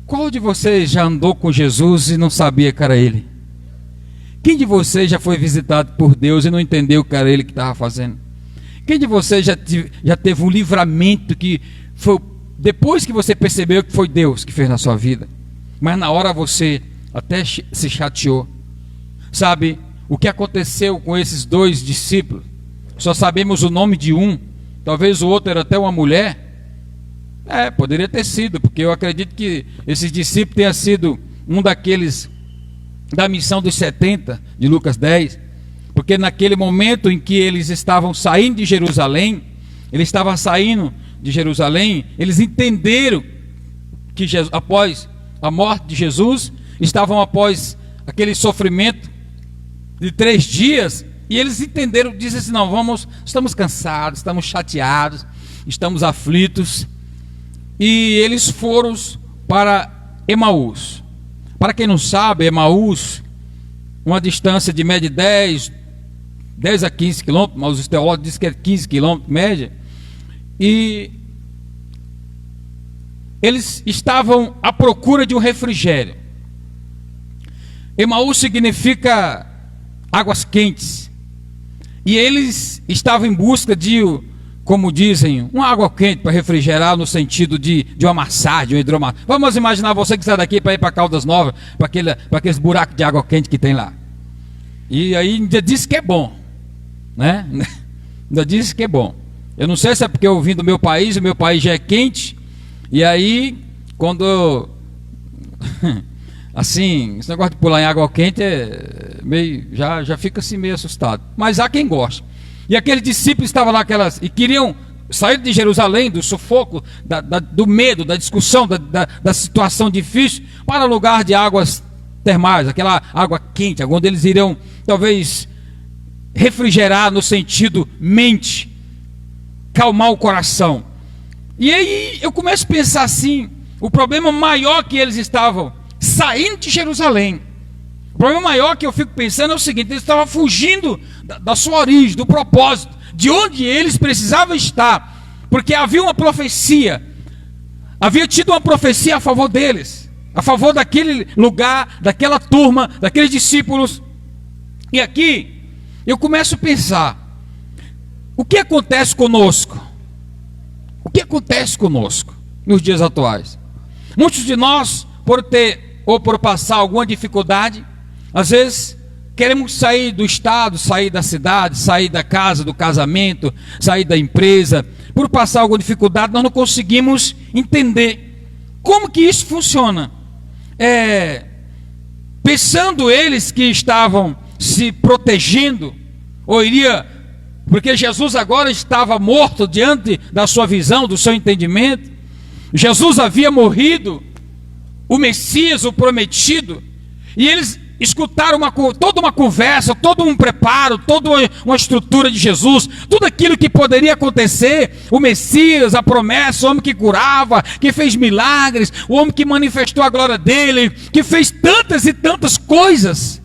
Qual de vocês já andou com Jesus e não sabia que era Ele? Quem de vocês já foi visitado por Deus e não entendeu que era Ele que estava fazendo? Quem de vocês já teve um livramento que foi depois que você percebeu que foi Deus que fez na sua vida, mas na hora você até se chateou? Sabe o que aconteceu com esses dois discípulos? Só sabemos o nome de um, talvez o outro era até uma mulher. Poderia ter sido, porque eu acredito que esse discípulo tenha sido um daqueles da missão dos 70 de Lucas 10, porque naquele momento em que eles estavam saindo de Jerusalém, eles entenderam que após a morte de Jesus, estavam após aquele sofrimento de 3 dias, e eles entenderam, dizem assim: não, estamos cansados, estamos chateados, estamos aflitos, e eles foram para Emaús. Para quem não sabe, Emaús, uma distância de média 10 a 15 quilômetros, mas os teólogos dizem que é 15 quilômetros média, e eles estavam à procura de um refrigério. Emaús significa águas quentes, e eles estavam em busca de, como dizem, uma água quente para refrigerar, no sentido de uma massagem, de um hidromassagem. Vamos imaginar você que sai daqui para ir para Caldas Novas, para aqueles buracos de água quente que tem lá. E aí ainda disse que é bom, né? Ainda disse que é bom. Eu não sei se é porque eu vim do meu país, o meu país já é quente, e aí quando assim, esse negócio de pular em água quente é meio, já fica assim meio assustado. Mas há quem goste. E aqueles discípulos estavam naquelas e queriam sair de Jerusalém, do sufoco, do medo, da discussão, da situação difícil, para o lugar de águas termais, aquela água quente, onde eles iriam talvez refrigerar no sentido mente, calmar o coração. E aí eu começo a pensar assim: o problema maior que eles estavam saindo de Jerusalém, o problema maior que eu fico pensando é o seguinte: eles estavam fugindo da sua origem, do propósito, de onde eles precisavam estar, porque havia uma profecia, havia tido uma profecia a favor deles, a favor daquele lugar, daquela turma, daqueles discípulos. E aqui eu começo a pensar: o que acontece conosco? O que acontece conosco nos dias atuais? Muitos de nós, por ter ou por passar alguma dificuldade, às vezes queremos sair do estado, sair da cidade, sair da casa, do casamento, sair da empresa. Por passar alguma dificuldade, nós não conseguimos entender como que isso funciona. Pensando eles que estavam se protegendo, ou iria, porque Jesus agora estava morto diante da sua visão, do seu entendimento. Jesus havia morrido, o Messias, o prometido, e eles escutaram toda uma conversa, todo um preparo, toda uma estrutura de Jesus, tudo aquilo que poderia acontecer, o Messias, a promessa, o homem que curava, que fez milagres, o homem que manifestou a glória dele, que fez tantas e tantas coisas,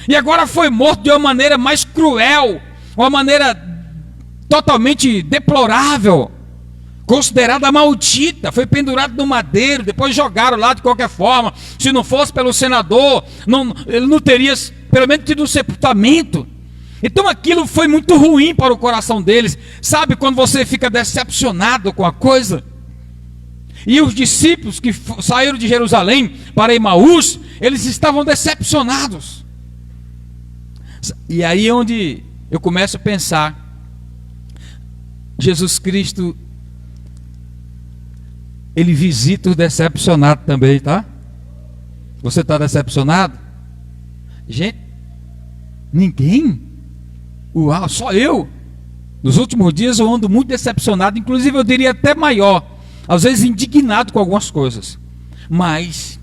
e agora foi morto de uma maneira mais cruel, uma maneira totalmente deplorável, considerada maldita, foi pendurado no madeiro, depois jogaram lá de qualquer forma. Se não fosse pelo senador, ele não teria pelo menos tido um sepultamento. Então aquilo foi muito ruim para o coração deles. Sabe quando você fica decepcionado com a coisa? E os discípulos que saíram de Jerusalém para Emaús, eles estavam decepcionados. E aí é onde eu começo a pensar: Jesus Cristo, Ele visita os decepcionados também, tá? Você está decepcionado? Gente, ninguém? Uau, só eu? Nos últimos dias eu ando muito decepcionado, inclusive eu diria até maior, às vezes indignado com algumas coisas, mas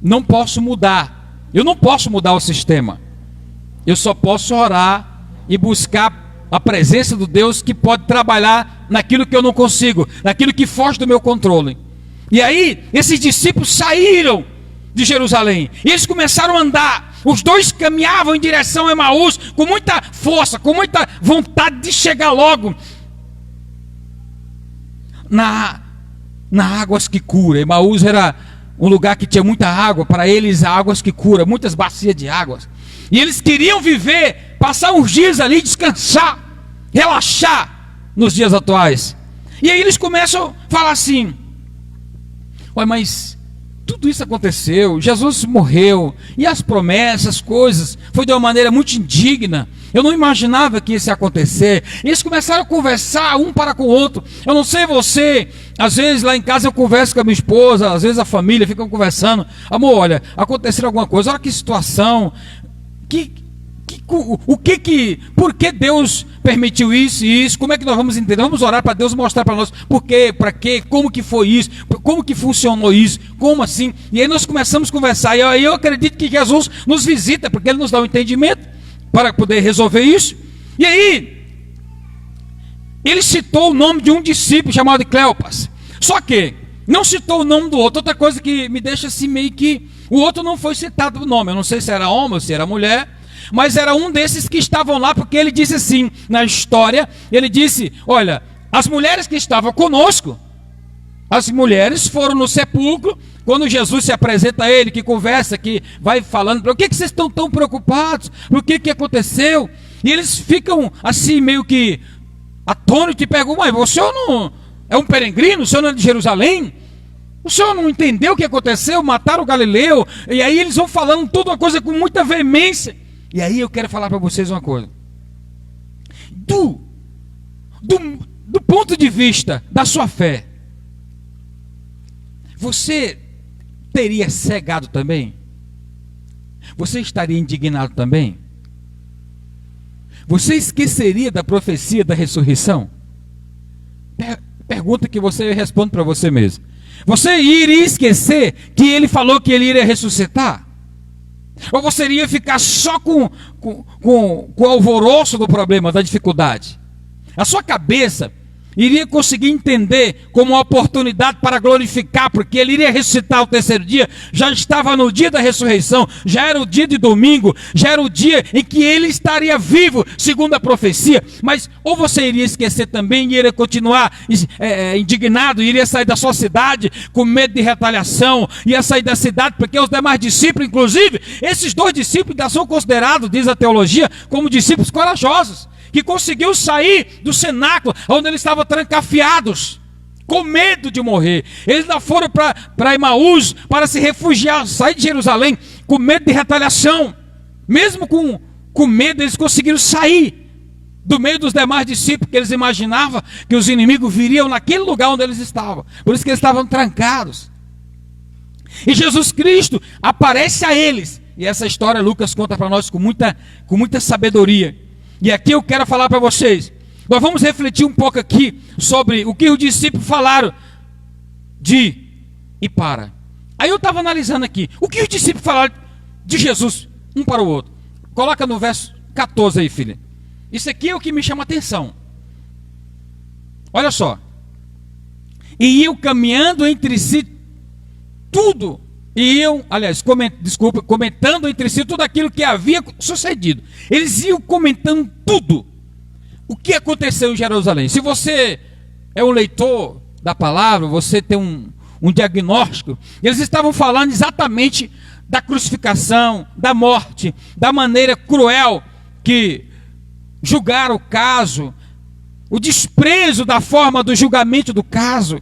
não posso mudar, eu não posso mudar o sistema, eu só posso orar e buscar a presença do Deus que pode trabalhar naquilo que eu não consigo, naquilo que foge do meu controle. E aí, esses discípulos saíram de Jerusalém, e eles começaram a andar. Os dois caminhavam em direção a Emaús, com muita força, com muita vontade de chegar logo na águas que cura. Emaús era um lugar que tinha muita água, para eles águas que curam, muitas bacias de águas. E eles queriam viver, passar uns dias ali, descansar, relaxar nos dias atuais. E aí eles começam a falar assim: olha, mas tudo isso aconteceu, Jesus morreu, e as promessas, as coisas, foi de uma maneira muito indigna. Eu não imaginava que isso ia acontecer. E eles começaram a conversar um para com o outro. Eu não sei você, às vezes lá em casa eu converso com a minha esposa, às vezes a família fica conversando: amor, olha, aconteceu alguma coisa, olha que situação, por que Deus permitiu isso e isso? Como é que nós vamos entender? Vamos orar para Deus mostrar para nós por quê, para quê, como que foi isso, como que funcionou isso, como assim? E aí nós começamos a conversar, e aí eu acredito que Jesus nos visita, porque Ele nos dá um entendimento para poder resolver isso. E aí ele citou o nome de um discípulo chamado Cleopas, só que não citou o nome do outro. Outra coisa que me deixa assim meio que, o outro não foi citado o nome, eu não sei se era homem ou se era mulher, mas era um desses que estavam lá, porque ele disse assim, na história, ele disse: olha, as mulheres que estavam conosco, as mulheres foram no sepulcro, quando Jesus se apresenta a ele, que conversa, que vai falando: por que vocês estão tão preocupados? Por que aconteceu? E eles ficam assim, meio que atônitos, e perguntam: mas o senhor não é um peregrino? O senhor não é de Jerusalém? O senhor não entendeu o que aconteceu? Mataram o Galileu. E aí eles vão falando toda uma coisa com muita veemência. E aí eu quero falar para vocês uma coisa. Do ponto de vista da sua fé, você teria cegado também? Você estaria indignado também? Você esqueceria da profecia da ressurreição? Pergunta que você responde para você mesmo. Você iria esquecer que ele falou que ele iria ressuscitar? Ou você iria ficar só com o alvoroço do problema, da dificuldade? A sua cabeça iria conseguir entender como uma oportunidade para glorificar, porque ele iria ressuscitar ao terceiro dia. Já estava no dia da ressurreição, já era o dia de domingo, já era o dia em que ele estaria vivo, segundo a profecia. Mas ou você iria esquecer também e iria continuar indignado, iria sair da sua cidade com medo de retaliação, ia sair da cidade, porque os demais discípulos, inclusive esses dois discípulos ainda são considerados, diz a teologia, como discípulos corajosos, que conseguiu sair do cenáculo onde eles estavam trancafiados, com medo de morrer. Eles não foram para Emaús para se refugiar, sair de Jerusalém com medo de retaliação. Mesmo com medo, eles conseguiram sair do meio dos demais discípulos, porque eles imaginavam que os inimigos viriam naquele lugar onde eles estavam. Por isso que eles estavam trancados. E Jesus Cristo aparece a eles. E essa história Lucas conta para nós com muita sabedoria. E aqui eu quero falar para vocês, nós vamos refletir um pouco aqui sobre o que os discípulos falaram de e para. Aí eu estava analisando aqui, o que os discípulos falaram de Jesus, um para o outro. Coloca no verso 14 aí, filha. Isso aqui é o que me chama a atenção. Olha só. E iam caminhando entre si tudo. E iam, aliás, comentando entre si tudo aquilo que havia sucedido. Eles iam comentando tudo o que aconteceu em Jerusalém. Se você é um leitor da palavra, você tem um diagnóstico. Eles estavam falando exatamente da crucificação, da morte, da maneira cruel que julgaram o caso, o desprezo da forma do julgamento do caso.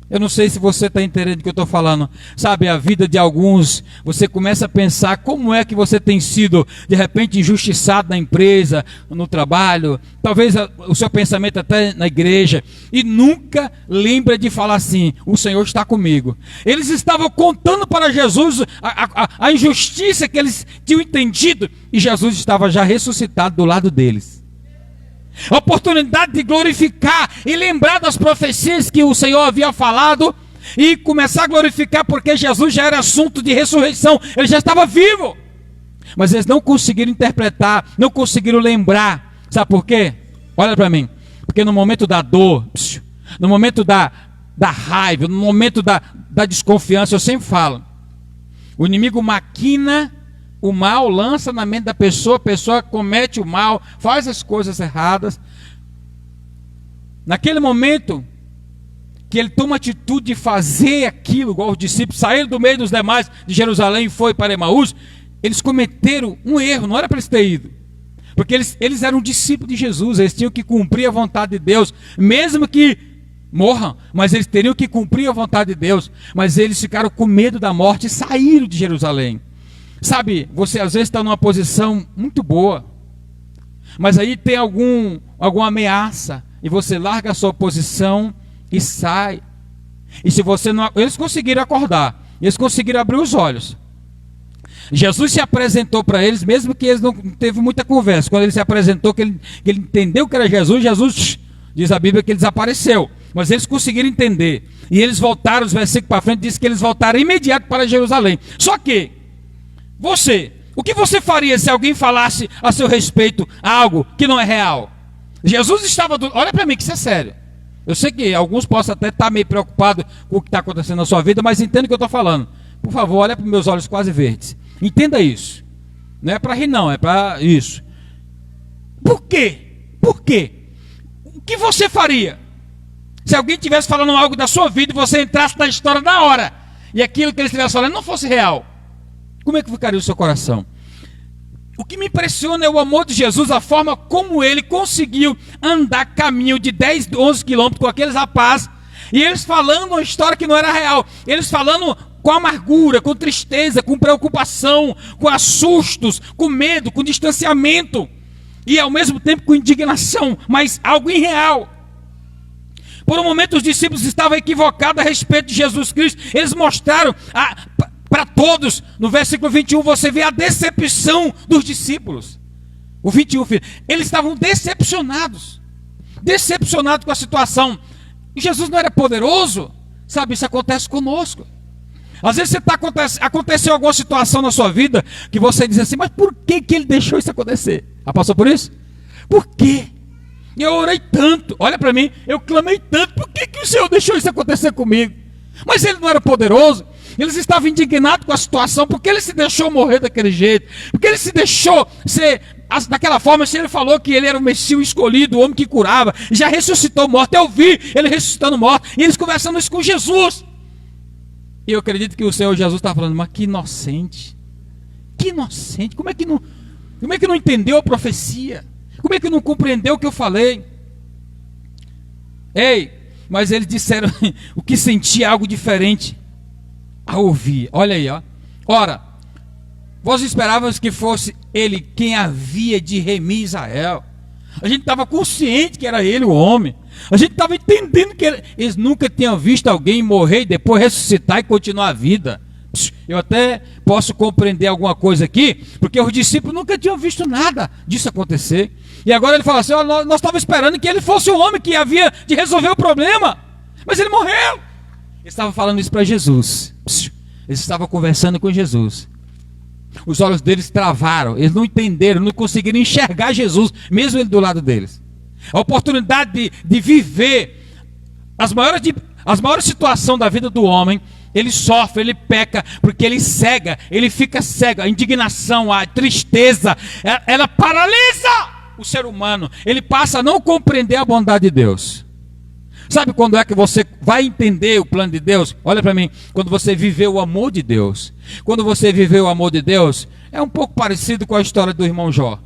Eu não sei se você está entendendo o que eu estou falando. Sabe, a vida de alguns, você começa a pensar como é que você tem sido, de repente, injustiçado na empresa, no trabalho, talvez o seu pensamento até na igreja, e nunca lembra de falar assim: o Senhor está comigo. Eles estavam contando para Jesus a injustiça que eles tinham entendido, e Jesus estava já ressuscitado do lado deles. A oportunidade de glorificar e lembrar das profecias que o Senhor havia falado e começar a glorificar, porque Jesus já era assunto de ressurreição, ele já estava vivo. Mas eles não conseguiram interpretar, não conseguiram lembrar. Sabe por quê? Olha para mim. Porque no momento da dor, no momento da raiva, no momento da desconfiança, eu sempre falo, o inimigo maquina o mal, lança na mente da pessoa, a pessoa comete o mal, faz as coisas erradas. Naquele momento, que ele toma a atitude de fazer aquilo, igual os discípulos saíram do meio dos demais de Jerusalém e foi para Emaús, eles cometeram um erro, não era para eles terem ido. Porque eles eram discípulos de Jesus, eles tinham que cumprir a vontade de Deus, mesmo que morram, mas eles teriam que cumprir a vontade de Deus. Mas eles ficaram com medo da morte e saíram de Jerusalém. Sabe, você às vezes está numa posição muito boa, mas aí tem alguma ameaça, e você larga a sua posição e sai. E se você não... Eles conseguiram acordar, eles conseguiram abrir os olhos. Jesus se apresentou para eles, mesmo que eles não teve muita conversa. Quando ele se apresentou, que ele entendeu que era Jesus, Jesus, diz a Bíblia, que ele desapareceu. Mas eles conseguiram entender. E eles voltaram, os versículos para frente, diz que eles voltaram imediato para Jerusalém. Só que, o que você faria se alguém falasse a seu respeito algo que não é real? Jesus estava... Olha para mim, que isso é sério. Eu sei que alguns possam até estar meio preocupados com o que está acontecendo na sua vida, mas entenda o que eu estou falando. Por favor, olha para meus olhos quase verdes. Entenda isso. Não é para rir não, é para isso. Por quê? Por quê? O que você faria se alguém estivesse falando algo da sua vida e você entrasse na história na hora e aquilo que ele estivesse falando não fosse real? Como é que ficaria o seu coração? O que me impressiona é o amor de Jesus, a forma como ele conseguiu andar caminho de 10, 11 quilômetros com aqueles rapazes, e eles falando uma história que não era real, eles falando com amargura, com tristeza, com preocupação, com assustos, com medo, com distanciamento, e ao mesmo tempo com indignação, mas algo irreal. Por um momento os discípulos estavam equivocados a respeito de Jesus Cristo. Eles mostraram para todos, no versículo 21, você vê a decepção dos discípulos. O 21, filho, eles estavam decepcionados com a situação. E Jesus não era poderoso? Sabe, isso acontece conosco. Às vezes aconteceu alguma situação na sua vida que você diz assim, mas por que ele deixou isso acontecer? Já passou por isso? Por quê? Eu orei tanto, olha para mim, eu clamei tanto, por que o Senhor deixou isso acontecer comigo? Mas ele não era poderoso? Eles estavam indignados com a situação, porque ele se deixou morrer daquele jeito, porque ele se deixou ser daquela forma. Se ele falou que ele era o Messias escolhido, o homem que curava, já ressuscitou morto, eu vi ele ressuscitando morto, e eles conversando isso com Jesus. E eu acredito que o Senhor Jesus está falando, mas que inocente, como é que não entendeu a profecia? Como é que não compreendeu o que eu falei? Ei, mas eles disseram o que sentia algo diferente a ouvir. Olha aí, ó. Ora, vós esperávamos que fosse ele quem havia de remir Israel. A gente estava consciente que era ele o homem. A gente estava entendendo que eles nunca tinham visto alguém morrer e depois ressuscitar e continuar a vida. Eu até posso compreender alguma coisa aqui, porque os discípulos nunca tinham visto nada disso acontecer. E agora ele fala assim, nós estávamos esperando que ele fosse o homem que havia de resolver o problema, mas ele morreu. Eles estavam falando isso para Jesus. Eles estavam conversando com Jesus. Os olhos deles travaram, eles não entenderam, não conseguiram enxergar Jesus, mesmo ele do lado deles. A oportunidade de viver as maiores situações da vida do homem, ele sofre, ele peca, porque ele cega, ele fica cego. A indignação, a tristeza, ela paralisa o ser humano. Ele passa a não compreender a bondade de Deus. Sabe quando é que você vai entender o plano de Deus? Olha para mim, quando você viveu o amor de Deus. Quando você viveu o amor de Deus, é um pouco parecido com a história do irmão Jó.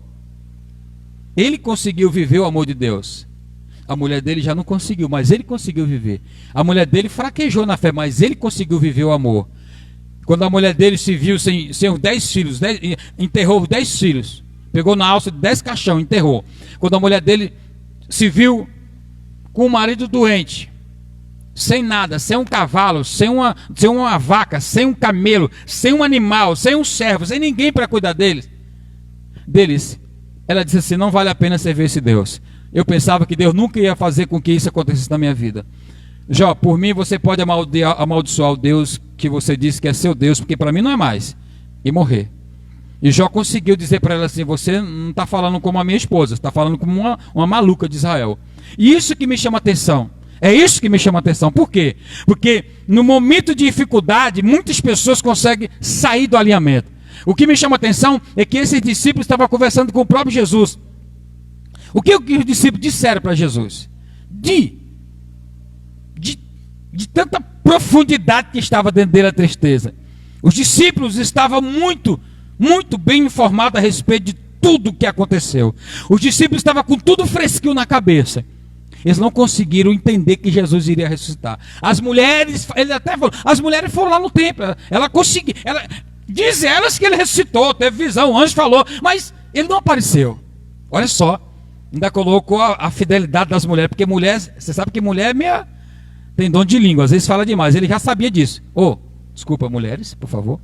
Ele conseguiu viver o amor de Deus. A mulher dele já não conseguiu, mas ele conseguiu viver. A mulher dele fraquejou na fé, mas ele conseguiu viver o amor. Quando a mulher dele se viu sem os 10 filhos, enterrou os 10 filhos. Pegou na alça de 10 caixão, enterrou. Quando a mulher dele se viu com o marido doente, sem nada, sem um cavalo, sem uma vaca, sem um camelo, sem um animal, sem um servo, sem ninguém para cuidar deles, ela disse assim, não vale a pena servir esse Deus. Eu pensava que Deus nunca ia fazer com que isso acontecesse na minha vida. Jó, por mim você pode amaldiçoar o Deus que você disse que é seu Deus, porque para mim não é mais, e morrer. E Jó conseguiu dizer para ela assim, você não está falando como a minha esposa, está falando como uma maluca de Israel. E isso que me chama atenção. É isso que me chama atenção. Por quê? Porque no momento de dificuldade, muitas pessoas conseguem sair do alinhamento. O que me chama atenção é que esses discípulos estavam conversando com o próprio Jesus. O que os discípulos disseram para Jesus? de tanta profundidade que estava dentro dele a tristeza. Os discípulos estavam muito bem informados a respeito de tudo o que aconteceu. Os discípulos estavam com tudo fresquinho na cabeça. Eles não conseguiram entender que Jesus iria ressuscitar. As mulheres, ele até falou, as mulheres foram lá no templo. Ela conseguiu, diz elas que ele ressuscitou, teve visão, o anjo falou, mas ele não apareceu. Olha só, ainda colocou a fidelidade das mulheres, porque mulher, você sabe que mulher é meia, tem dom de língua, às vezes fala demais. Ele já sabia disso. Desculpa, mulheres, por favor.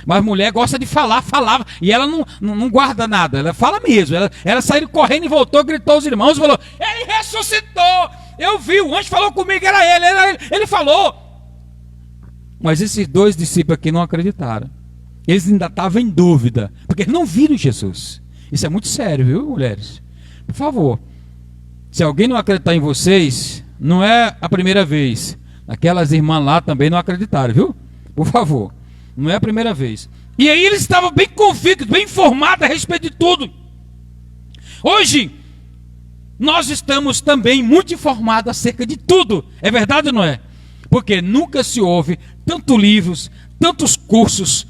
Mas mulher gosta de falar, falava, e ela não guarda nada, ela fala mesmo. Ela saiu correndo e voltou, gritou aos irmãos, falou, ele ressuscitou, eu vi, o anjo falou comigo, era ele falou. Mas esses dois discípulos aqui não acreditaram. Eles ainda estavam em dúvida, porque eles não viram Jesus. Isso é muito sério, viu, mulheres? Por favor, se alguém não acreditar em vocês, não é a primeira vez. Aquelas irmãs lá também não acreditaram, viu? Por favor. Não é a primeira vez. E aí eles estavam bem convictos, bem informados a respeito de tudo. Hoje, nós estamos também muito informados acerca de tudo. É verdade ou não é? Porque nunca se houve tantos livros, tantos cursos,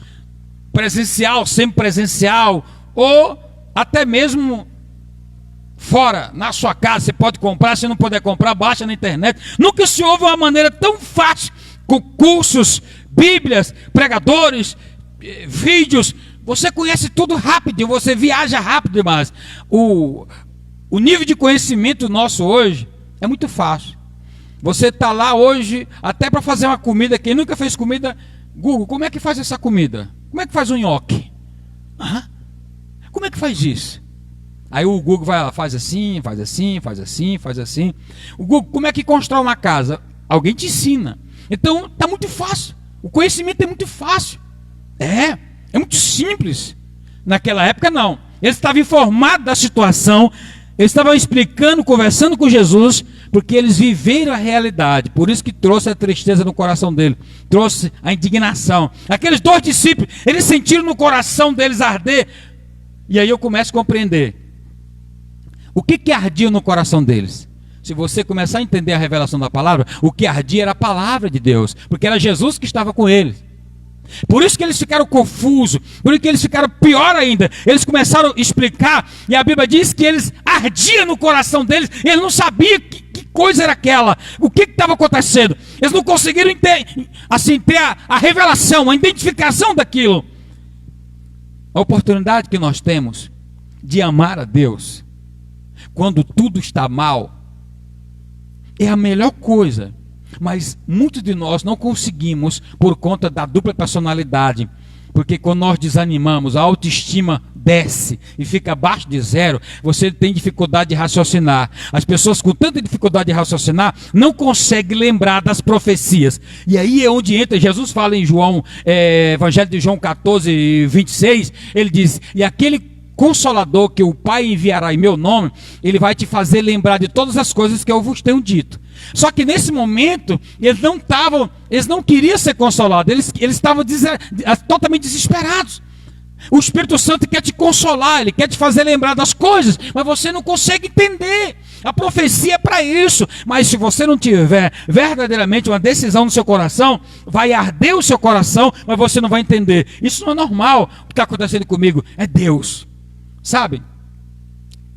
presencial, semipresencial, ou até mesmo fora, na sua casa. Você pode comprar, se não puder comprar, baixa na internet. Nunca se houve uma maneira tão fácil, com cursos, bíblias, pregadores, vídeos. Você conhece tudo rápido, você viaja rápido demais. O nível de conhecimento nosso hoje é muito fácil. Você está lá hoje, até para fazer uma comida, quem nunca fez comida, Google, como é que faz essa comida? Como é que faz um nhoque? Como é que faz isso? Aí o Google vai lá, faz assim, faz assim, faz assim, faz assim. O Google, como é que constrói uma casa? Alguém te ensina. Então, está muito fácil. O conhecimento é muito fácil. É muito simples. Naquela época, não. Eles estavam informados da situação. Eles estavam explicando, conversando com Jesus, porque eles viveram a realidade. Por isso que trouxe a tristeza no coração dele. Trouxe a indignação. Aqueles dois discípulos, eles sentiram no coração deles arder. E aí eu começo a compreender. O que ardia no coração deles? Se você começar a entender a revelação da palavra, o que ardia era a palavra de Deus, porque era Jesus que estava com eles. Por isso que eles ficaram confusos, por isso que eles ficaram pior ainda. Eles começaram a explicar, e a Bíblia diz que eles ardiam no coração deles, e eles não sabiam que coisa era aquela, o que estava acontecendo. Eles não conseguiram ter a revelação, a identificação daquilo. A oportunidade que nós temos de amar a Deus, quando tudo está mal, é a melhor coisa, mas muitos de nós não conseguimos por conta da dupla personalidade, porque quando nós desanimamos, a autoestima desce e fica abaixo de zero, você tem dificuldade de raciocinar. As pessoas com tanta dificuldade de raciocinar não conseguem lembrar das profecias, e aí é onde entra. Jesus fala em Evangelho de João 14, 26, ele diz, e aquele Consolador que o Pai enviará em meu nome, ele vai te fazer lembrar de todas as coisas que eu vos tenho dito. Só que nesse momento, eles não queriam ser consolados, eles estavam totalmente desesperados. O Espírito Santo quer te consolar, ele quer te fazer lembrar das coisas, mas você não consegue entender. A profecia é para isso, mas se você não tiver verdadeiramente uma decisão no seu coração, vai arder o seu coração, mas você não vai entender. Isso não é normal. O que está acontecendo comigo é Deus. Sabe?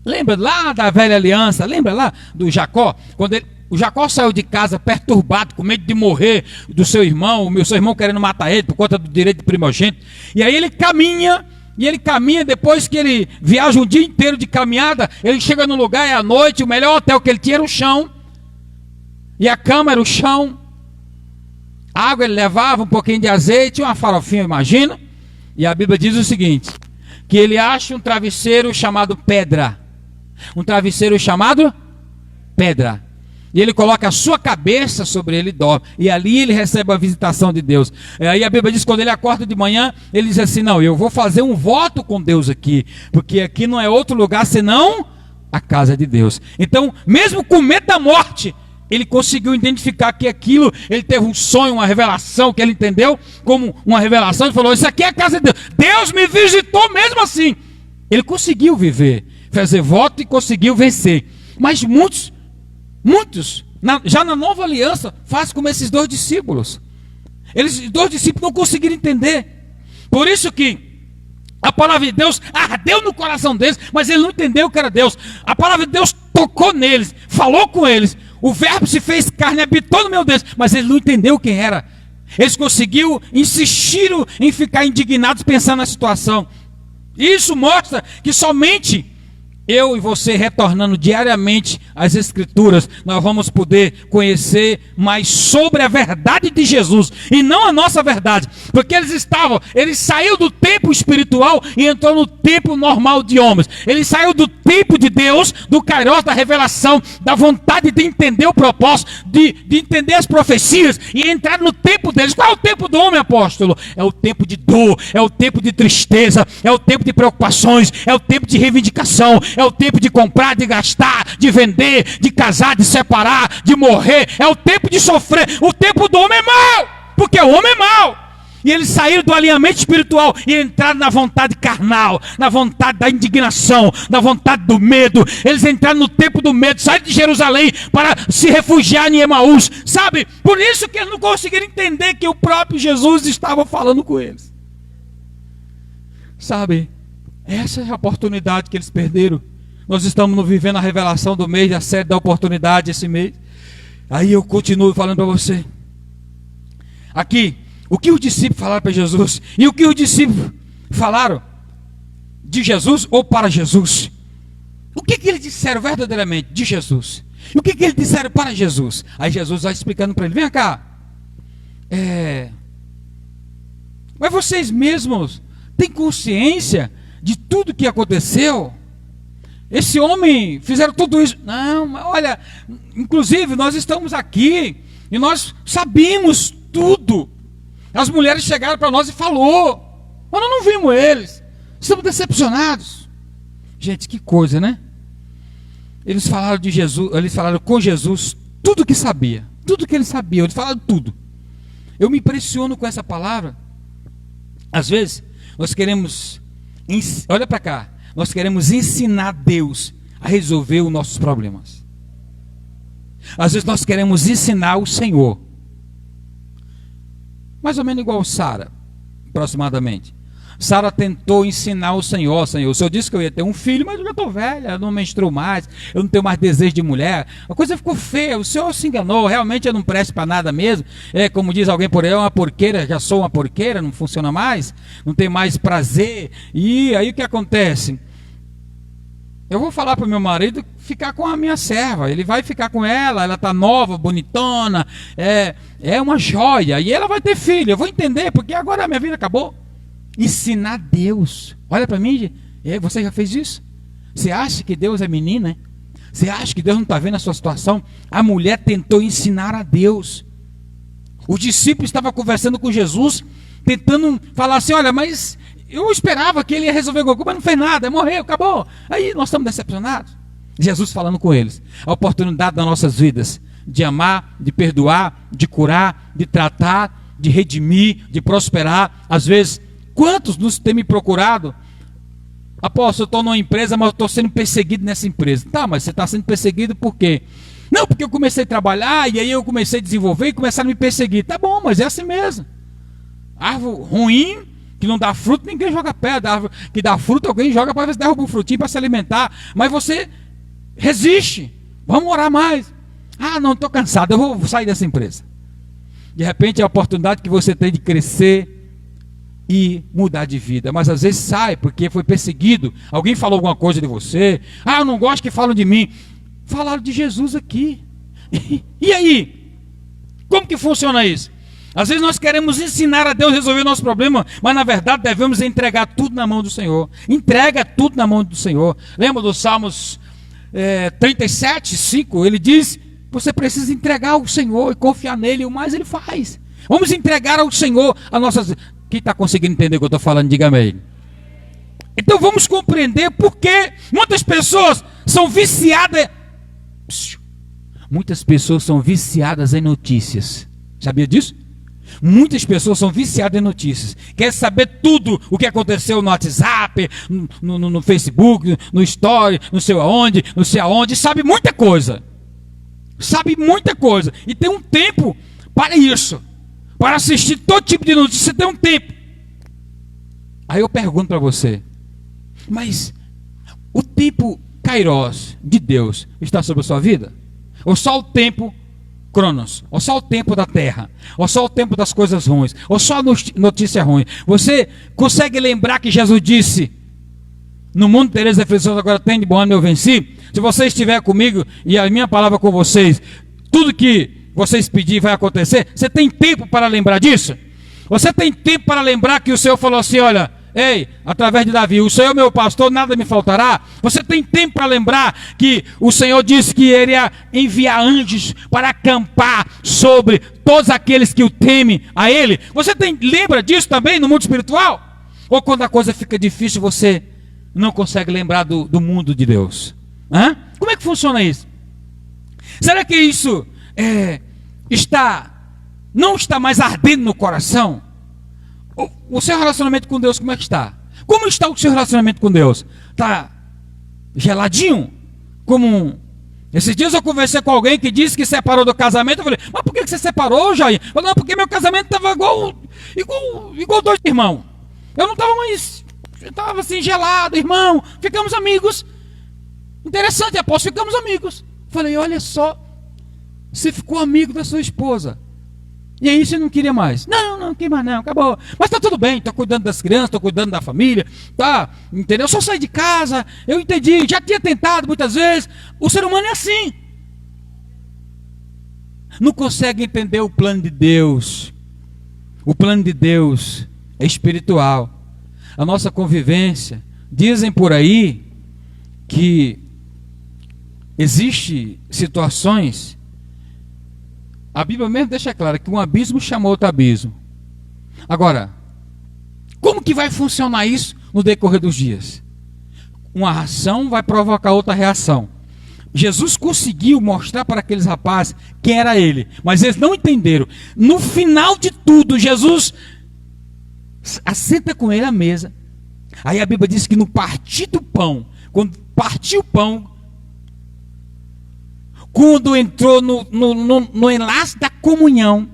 Lembra lá da velha aliança? Lembra lá do Jacó? Quando o Jacó saiu de casa perturbado, com medo de morrer do seu irmão, o seu irmão querendo matar ele por conta do direito de primogênito. E aí ele caminha, depois que ele viaja um dia inteiro de caminhada, ele chega no lugar, é à noite, o melhor hotel que ele tinha era o chão. E a cama era o chão. A água ele levava, um pouquinho de azeite, uma farofinha, imagina. E a Bíblia diz o seguinte, que ele acha um travesseiro chamado pedra. Um travesseiro chamado pedra. E ele coloca a sua cabeça sobre ele e dorme. E ali ele recebe a visitação de Deus. E aí a Bíblia diz que quando ele acorda de manhã, ele diz assim, não, eu vou fazer um voto com Deus aqui. Porque aqui não é outro lugar senão a casa de Deus. Então, mesmo com medo da morte, ele conseguiu identificar que aquilo, ele teve um sonho, uma revelação, que ele entendeu como uma revelação. Ele falou, isso aqui é a casa de Deus. Deus me visitou mesmo assim. Ele conseguiu viver, fazer voto e conseguiu vencer. Mas muitos já na nova aliança, faz como esses dois discípulos. Os dois discípulos não conseguiram entender. Por isso que a palavra de Deus ardeu no coração deles, mas eles não entenderam que era Deus. A palavra de Deus tocou neles, falou com eles. O verbo se fez carne e habitou no meio deles, mas eles não entenderam quem era. Eles conseguiram, insistiram em ficar indignados pensando na situação. Isso mostra que somente eu e você retornando diariamente às Escrituras, nós vamos poder conhecer mais sobre a verdade de Jesus e não a nossa verdade, porque eles saíram do tempo espiritual e entrou no tempo normal de homens. Eles saíram do tempo de Deus, do kairos, da revelação, da vontade de entender o propósito, de entender as profecias e entrar no tempo deles. Qual é o tempo do homem, apóstolo? É o tempo de dor, é o tempo de tristeza, é o tempo de preocupações, é o tempo de reivindicação, é o tempo de comprar, de gastar, de vender, de casar, de separar, de morrer. É o tempo de sofrer. O tempo do homem é mau, porque o homem é mau. E eles saíram do alinhamento espiritual e entraram na vontade carnal, na vontade da indignação, na vontade do medo. Eles entraram no tempo do medo, saíram de Jerusalém para se refugiar em Emaús, sabe? Por isso que eles não conseguiram entender que o próprio Jesus estava falando com eles. Sabe? Essa é a oportunidade que eles perderam. Nós estamos vivendo a revelação do mês, a série da oportunidade esse mês. Aí eu continuo falando para você. Aqui, o que os discípulos falaram para Jesus e o que os discípulos falaram de Jesus ou para Jesus. O que eles disseram verdadeiramente de Jesus? E o que eles disseram para Jesus? Aí Jesus vai explicando para ele, vem cá. Mas vocês mesmos têm consciência de tudo que aconteceu? Esse homem fizeram tudo isso. Não, olha, inclusive nós estamos aqui e nós sabíamos tudo. As mulheres chegaram para nós e falou, mas nós não vimos eles. Estamos decepcionados. Gente, que coisa, né? Eles falaram de Jesus, eles falaram com Jesus tudo que sabia, tudo que eles sabiam, eles falaram tudo. Eu me impressiono com essa palavra. Às vezes nós queremos, olha para cá, nós queremos ensinar Deus a resolver os nossos problemas. Às vezes nós queremos ensinar o Senhor. Mais ou menos igual Sara, aproximadamente. Sara tentou ensinar o Senhor, o Senhor disse que eu ia ter um filho, mas eu já estou velha, eu não menstruo mais, eu não tenho mais desejo de mulher, a coisa ficou feia, o Senhor se enganou, realmente eu não presto para nada mesmo, como diz alguém por aí, é uma porqueira, já sou uma porqueira, não funciona mais, não tem mais prazer. E aí o que acontece? Eu vou falar para o meu marido ficar com a minha serva, ele vai ficar com ela está nova, bonitona, é uma joia, e ela vai ter filho, eu vou entender, porque agora a minha vida acabou. Ensinar Deus. Olha para mim, você já fez isso? Você acha que Deus é menina? Você acha que Deus não está vendo a sua situação? A mulher tentou ensinar a Deus. Os discípulos estavam conversando com Jesus, tentando falar assim, olha, mas eu esperava que ele ia resolver alguma coisa, mas não fez nada, morreu, acabou. Aí nós estamos decepcionados. Jesus falando com eles. A oportunidade das nossas vidas de amar, de perdoar, de curar, de tratar, de redimir, de prosperar. Às vezes, quantos nos têm me procurado? Apóstolo, eu estou numa empresa, mas eu estou sendo perseguido nessa empresa. Tá, mas você está sendo perseguido por quê? Não, porque eu comecei a trabalhar, e aí eu comecei a desenvolver e começaram a me perseguir. Tá bom, mas é assim mesmo. Árvore ruim, que não dá fruto, ninguém joga pedra. Árvore que dá fruto, alguém joga para ver se derruba um frutinho para se alimentar. Mas você resiste. Vamos orar mais. Ah, não, estou cansado, eu vou sair dessa empresa. De repente é a oportunidade que você tem de crescer e mudar de vida, mas às vezes sai porque foi perseguido, alguém falou alguma coisa de você, eu não gosto que falam de mim. Falaram de Jesus aqui. E aí? Como que funciona isso? Às vezes nós queremos ensinar a Deus a resolver o nosso problema, mas na verdade devemos entregar tudo na mão do Senhor. Entrega tudo na mão do Senhor. Lembra dos Salmos 37, 5? Ele diz, você precisa entregar ao Senhor e confiar nele, e o mais ele faz. Vamos entregar ao Senhor as nossas... Quem está conseguindo entender o que eu estou falando, diga amém. Então vamos compreender porque muitas pessoas são viciadas. Muitas pessoas são viciadas em notícias. Sabia disso? Muitas pessoas são viciadas em notícias. Quer saber tudo o que aconteceu no WhatsApp, no Facebook, no Story, não sei aonde, sabe muita coisa. sabe muita coisa e tem um tempo para isso, para assistir todo tipo de notícia. Você tem um tempo. Aí eu pergunto para você, mas o tempo Kairos de Deus está sobre a sua vida? Ou só o tempo Cronos? Ou só o tempo da terra? Ou só o tempo das coisas ruins? Ou só a notícia ruim? Você consegue lembrar que Jesus disse: no mundo tereis aflições, agora tem de bom ânimo, eu venci? Se você estiver comigo e a minha palavra com vocês, tudo que vocês pedirem vai acontecer. Você tem tempo para lembrar disso? Você tem tempo para lembrar que o Senhor falou assim: olha, ei, através de Davi, o Senhor é meu pastor, nada me faltará? Você tem tempo para lembrar que o Senhor disse que ele ia enviar anjos para acampar sobre todos aqueles que o temem a ele? Você lembra disso também no mundo espiritual? Ou quando a coisa fica difícil, você não consegue lembrar do mundo de Deus? Hã? Como é que funciona isso? Será que isso não está mais ardendo no coração? O seu relacionamento com Deus, como é que está? Como está o seu relacionamento com Deus? Está geladinho? Esses dias eu conversei com alguém que disse que separou do casamento. Eu falei: mas por que você separou, Jair? Eu falei: não, porque meu casamento estava igual dois irmãos. Eu não estava mais, eu estava assim gelado, irmão. Ficamos amigos. Interessante, apóstolo, ficamos amigos. Falei: olha só, você ficou amigo da sua esposa. E aí você não queria mais? Não queria mais não, acabou. Mas tá tudo bem, tô cuidando das crianças, tô cuidando da família, tá? Entendeu? Eu só saí de casa, eu entendi, já tinha tentado muitas vezes. O ser humano é assim. Não consegue entender o plano de Deus. O plano de Deus é espiritual. A nossa convivência, dizem por aí que existe situações. A Bíblia mesmo deixa claro que um abismo chamou outro abismo. Agora, como que vai funcionar isso no decorrer dos dias? Uma ação vai provocar outra reação. Jesus conseguiu mostrar para aqueles rapazes quem era ele, mas eles não entenderam. No final de tudo, Jesus assenta com ele à mesa. Aí a Bíblia diz que no partir do pão, quando partiu o pão, quando entrou no enlace da comunhão,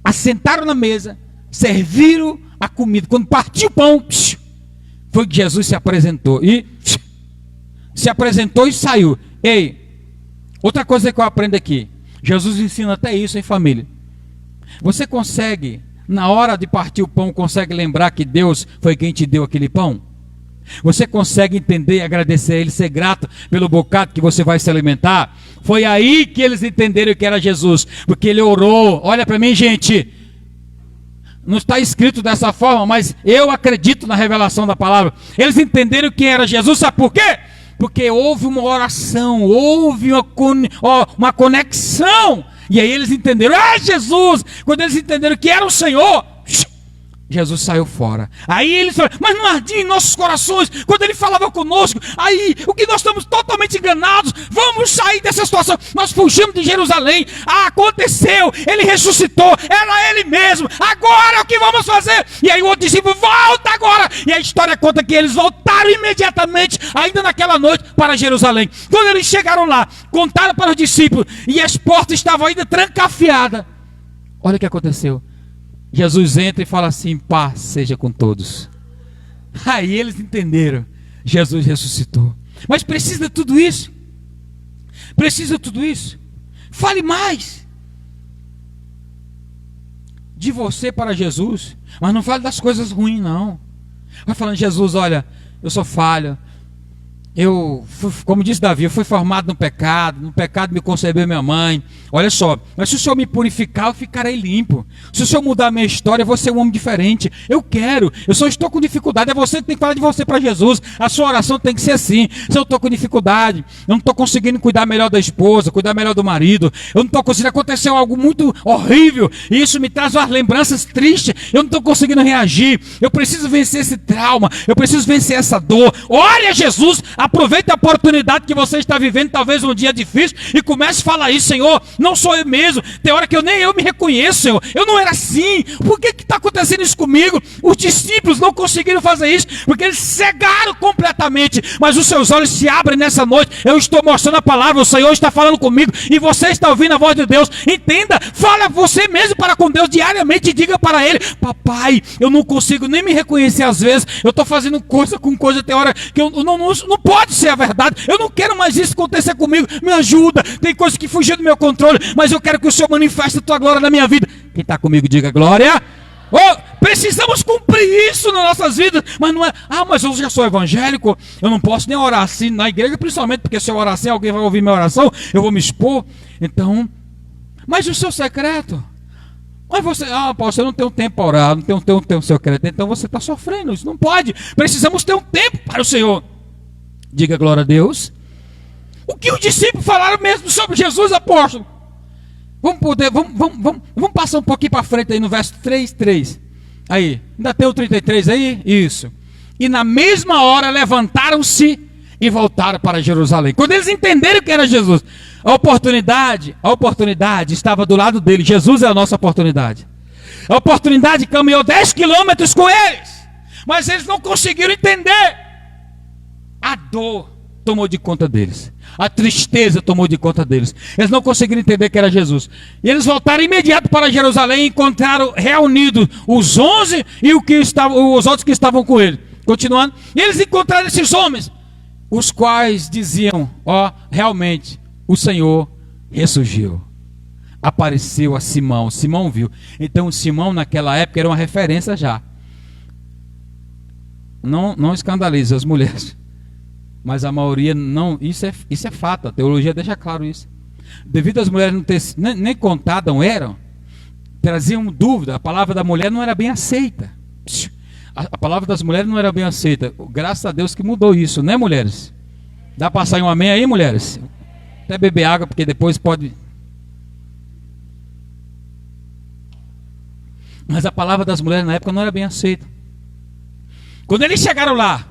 assentaram na mesa, serviram a comida. Quando partiu o pão, foi que Jesus se apresentou. E saiu. Ei, outra coisa que eu aprendo aqui. Jesus ensina até isso em família. Você consegue, na hora de partir o pão, consegue lembrar que Deus foi quem te deu aquele pão? Você consegue entender, agradecer a Ele, ser grato pelo bocado que você vai se alimentar? Foi aí que eles entenderam que era Jesus, porque Ele orou. Olha para mim, gente, não está escrito dessa forma, mas eu acredito na revelação da palavra. Eles entenderam quem era Jesus, sabe por quê? Porque houve uma oração, houve uma conexão, e aí eles entenderam: Jesus! Quando eles entenderam que era o Senhor, Jesus saiu fora. Aí eles falaram: mas não ardia em nossos corações quando ele falava conosco? Aí o que nós estamos totalmente enganados. Vamos sair dessa situação. Nós fugimos de Jerusalém. Aconteceu, ele ressuscitou, era ele mesmo. Agora o que vamos fazer? E aí o outro discípulo: volta agora. E a história conta que eles voltaram imediatamente, ainda naquela noite, para Jerusalém. Quando eles chegaram lá, contaram para os discípulos, e as portas estavam ainda trancafiadas. Olha o que aconteceu. Jesus entra e fala assim: paz seja com todos. Aí eles entenderam, Jesus ressuscitou. Mas precisa tudo isso? Precisa tudo isso? Fale mais de você para Jesus, mas não fale das coisas ruins não. Vai falando: Jesus, olha, eu sou falho, como disse Davi, eu fui formado no pecado me concebeu minha mãe. Olha só, mas se o Senhor me purificar, eu ficarei limpo. Se o Senhor mudar a minha história, eu vou ser um homem diferente. Eu só estou com dificuldade. É você que tem que falar de você para Jesus. A sua oração tem que ser assim: se eu estou com dificuldade, eu não estou conseguindo cuidar melhor da esposa, cuidar melhor do marido, eu não estou conseguindo, aconteceu algo muito horrível, e isso me traz umas lembranças tristes, eu não estou conseguindo reagir, eu preciso vencer esse trauma, eu preciso vencer essa dor. Olha, Jesus, Aproveite a oportunidade que você está vivendo, talvez um dia difícil, e comece a falar isso: Senhor, não sou eu mesmo. Tem hora que nem eu me reconheço, Senhor. Eu não era assim. Por que está acontecendo isso comigo? Os discípulos não conseguiram fazer isso, porque eles cegaram completamente. Mas os seus olhos se abrem nessa noite. Eu estou mostrando a palavra, o Senhor está falando comigo, e você está ouvindo a voz de Deus. Entenda, fala você mesmo para com Deus diariamente e diga para Ele: papai, eu não consigo nem me reconhecer às vezes. Eu estou fazendo coisa com coisa, tem hora que eu não pode ser a verdade. Eu não quero mais isso acontecer comigo. Me ajuda. Tem coisas que fugiram do meu controle, mas eu quero que o Senhor manifeste a tua glória na minha vida. Quem está comigo, diga glória. Precisamos cumprir isso nas nossas vidas. Mas não é: mas eu já sou evangélico, eu não posso nem orar assim na igreja, principalmente porque se eu orar assim, alguém vai ouvir minha oração, eu vou me expor. Então, mas o seu secreto? Mas você: pastor, eu não tenho tempo para orar, não tenho secreto. Então você está sofrendo, isso não pode. Precisamos ter um tempo para o Senhor. Diga glória a Deus. O que os discípulos falaram mesmo sobre Jesus, apóstolo? Vamos passar um pouquinho para frente aí no verso 3. Aí, ainda tem o 33 aí? Isso. E na mesma hora levantaram-se e voltaram para Jerusalém. Quando eles entenderam que era Jesus, a oportunidade estava do lado dele. Jesus é a nossa oportunidade. A oportunidade caminhou 10 quilômetros com eles, mas eles não conseguiram entender. A dor tomou de conta deles. A tristeza tomou de conta deles. Eles não conseguiram entender que era Jesus. E eles voltaram imediato para Jerusalém e encontraram reunidos os 11 e os outros que estavam com ele. Continuando. E eles encontraram esses homens, os quais diziam: realmente o Senhor ressurgiu. Apareceu a Simão. Simão viu. Então Simão naquela época era uma referência já. Não escandalize as mulheres, mas a maioria não. Isso é fato, a teologia deixa claro isso. Devido às mulheres não ter nem contado, não eram, traziam dúvida. A palavra da mulher não era bem aceita. A palavra das mulheres não era bem aceita. Graças a Deus que mudou isso, né, mulheres? Dá para sair um amém aí, mulheres? Até beber água, porque depois pode. Mas a palavra das mulheres na época não era bem aceita. Quando eles chegaram lá,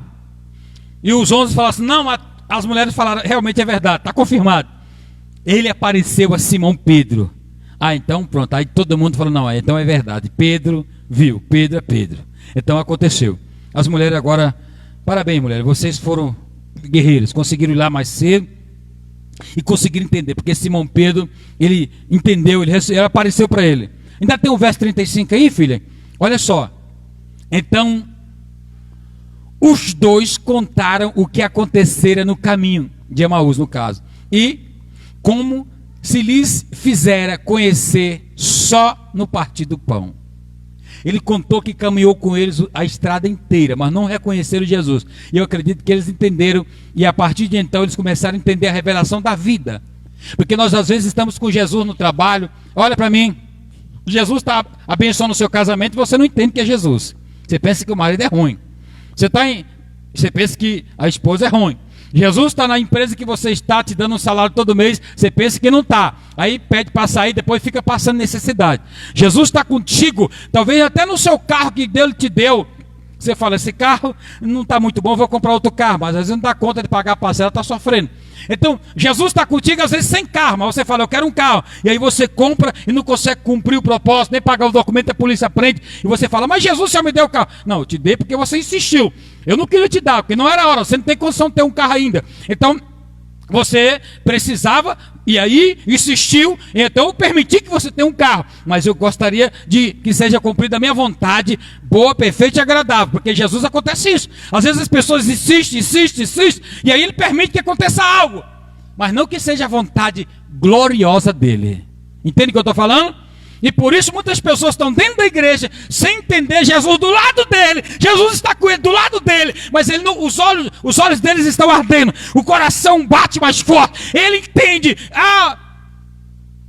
e os 11 falaram assim: não, as mulheres falaram: realmente é verdade, está confirmado. Ele apareceu a Simão Pedro. Então pronto, aí todo mundo falou: não, então é verdade, Pedro viu, Pedro é Pedro. Então aconteceu. As mulheres agora: parabéns, mulheres, vocês foram guerreiros, conseguiram ir lá mais cedo e conseguiram entender, porque Simão Pedro, ele entendeu, ele apareceu para ele. Ainda tem o verso 35 aí, filha? Olha só. Então os dois contaram o que acontecera no caminho de Emaús, no caso, e como se lhes fizera conhecer só no partir do pão. Ele contou que caminhou com eles a estrada inteira, mas não reconheceram Jesus. E eu acredito que eles entenderam, e a partir de então eles começaram a entender a revelação da vida. Porque nós às vezes estamos com Jesus no trabalho. Olha para mim, Jesus está abençoando o seu casamento e você não entende que é Jesus. Você pensa que o marido é ruim. Você pensa que a esposa é ruim. Jesus está na empresa que você está te dando um salário todo mês, você pensa que não está. Aí pede para sair, depois fica passando necessidade. Jesus está contigo, talvez até no seu carro que Deus te deu. Você fala: esse carro não está muito bom, vou comprar outro carro. Mas às vezes não dá conta de pagar a parcela, está sofrendo. Então, Jesus está contigo às vezes sem carro, mas você fala: eu quero um carro. E aí você compra e não consegue cumprir o propósito, nem pagar o documento, a polícia prende. E você fala: mas Jesus já me deu o carro. Não, eu te dei porque você insistiu. Eu não queria te dar, porque não era a hora, você não tem condição de ter um carro ainda. Então, você precisava, e aí insistiu, então eu permiti que você tenha um carro. Mas eu gostaria de que seja cumprida a minha vontade, boa, perfeita e agradável. Porque Jesus acontece isso. Às vezes as pessoas insistem, e aí ele permite que aconteça algo, mas não que seja a vontade gloriosa dele. Entende o que eu estou falando? E por isso muitas pessoas estão dentro da igreja sem entender Jesus do lado dele. Jesus está com ele do lado dele, mas ele não, os olhos deles estão ardendo, o coração bate mais forte. Ele entende: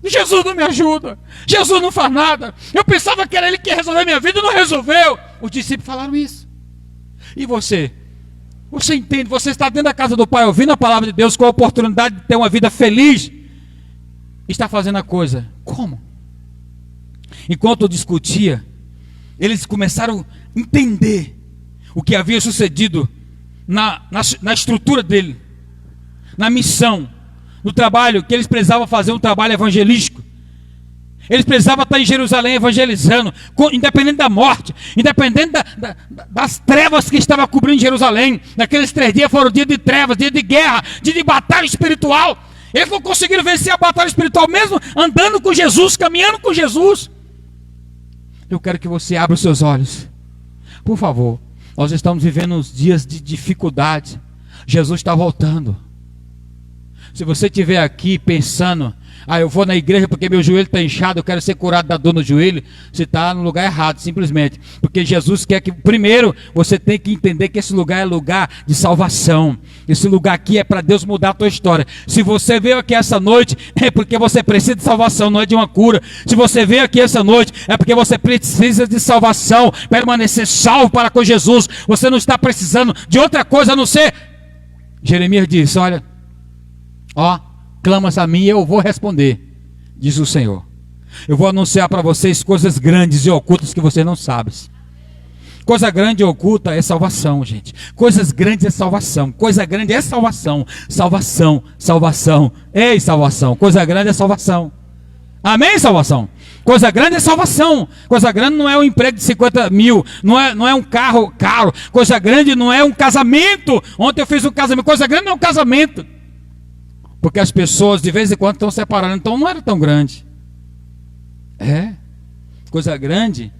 Jesus não me ajuda, Jesus não faz nada. Eu pensava que era ele que ia resolver minha vida e não resolveu. Os discípulos falaram isso. E você entende? Você está dentro da casa do Pai ouvindo a palavra de Deus, com a oportunidade de ter uma vida feliz, está fazendo a coisa como? Enquanto discutia, eles começaram a entender o que havia sucedido na estrutura dele, na missão, no trabalho que eles precisavam fazer, um trabalho evangelístico. Eles precisavam estar em Jerusalém evangelizando, independente da morte, independente das trevas que estavam cobrindo Jerusalém. Naqueles 3 dias foram dias de trevas, dias de guerra, dia de batalha espiritual. Eles não conseguiram vencer a batalha espiritual mesmo andando com Jesus, caminhando com Jesus. Eu quero que você abra os seus olhos. Por favor, nós estamos vivendo uns dias de dificuldade. Jesus está voltando. Se você estiver aqui pensando, eu vou na igreja porque meu joelho está inchado, eu quero ser curado da dor no joelho, você está no lugar errado, simplesmente. Porque Jesus quer que, primeiro, você tem que entender que esse lugar é lugar de salvação. Esse lugar aqui é para Deus mudar a tua história. Se você veio aqui essa noite, é porque você precisa de salvação, não é de uma cura. Se você veio aqui essa noite, é porque você precisa de salvação, permanecer salvo para com Jesus. Você não está precisando de outra coisa a não ser... Jeremias disse, olha... clamas a mim e eu vou responder, diz o Senhor. Eu vou anunciar para vocês coisas grandes e ocultas que vocês não sabem. Coisa grande e oculta é salvação, gente. Coisas grandes é salvação. Coisa grande é salvação. Salvação, salvação. Ei, salvação. Coisa grande é salvação. Amém, salvação? Coisa grande é salvação. Coisa grande não é um emprego de 50 mil. Não é um carro caro. Coisa grande não é um casamento. Ontem eu fiz um casamento. Coisa grande não é um casamento. Porque as pessoas de vez em quando estão separando, então não era tão grande. Coisa grande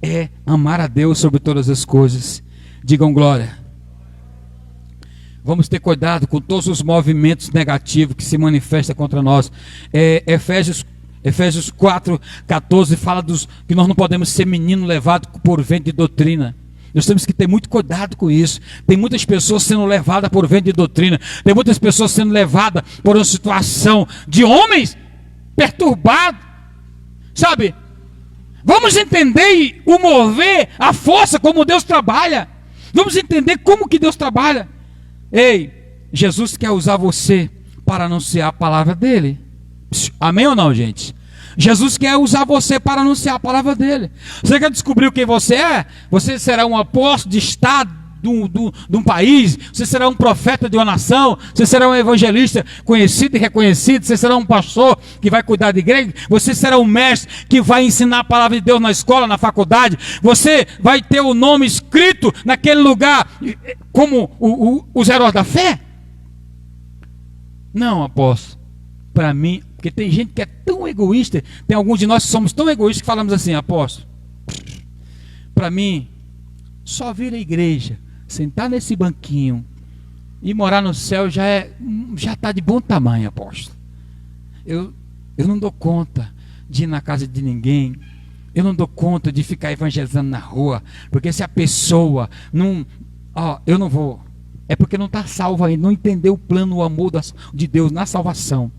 é amar a Deus sobre todas as coisas. Digam glória. Vamos ter cuidado com todos os movimentos negativos que se manifestam contra nós. Efésios 4:14 fala que nós não podemos ser menino levado por vento de doutrina. Nós temos que ter muito cuidado com isso. Tem muitas pessoas sendo levadas por vento de doutrina. Tem muitas pessoas sendo levadas por uma situação de homens perturbados. Sabe? Vamos entender o mover, a força, como Deus trabalha. Vamos entender como que Deus trabalha. Ei, Jesus quer usar você para anunciar a palavra dele. Amém ou não, gente? Jesus quer usar você para anunciar a palavra dele. Você quer descobrir quem você é? Você será um apóstolo de estado de um país. Você será um profeta de uma nação. Você será um evangelista conhecido e reconhecido. Você será um pastor que vai cuidar da igreja. Você será um mestre que vai ensinar a palavra de Deus na escola, na faculdade. Você vai ter o nome escrito naquele lugar como os heróis da fé? Não, apóstolo. Para mim, porque tem gente que é tão egoísta, tem alguns de nós que somos tão egoístas que falamos assim, apóstolo, para mim, só vir à igreja, sentar nesse banquinho e morar no céu já está de bom tamanho, apóstolo. Eu não dou conta de ir na casa de ninguém, eu não dou conta de ficar evangelizando na rua, porque se a pessoa não, eu não vou, é porque não está salvo ainda, não entendeu o plano, o amor de Deus na salvação.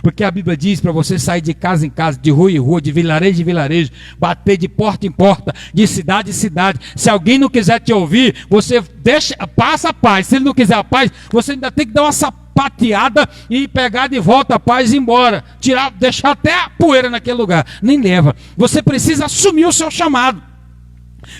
Porque a Bíblia diz para você sair de casa em casa, de rua em rua, de vilarejo em vilarejo, bater de porta em porta, de cidade em cidade. Se alguém não quiser te ouvir, você passa a paz. Se ele não quiser a paz, você ainda tem que dar uma sapateada e pegar de volta a paz e ir embora. Deixar até a poeira naquele lugar. Nem leva. Você precisa assumir o seu chamado.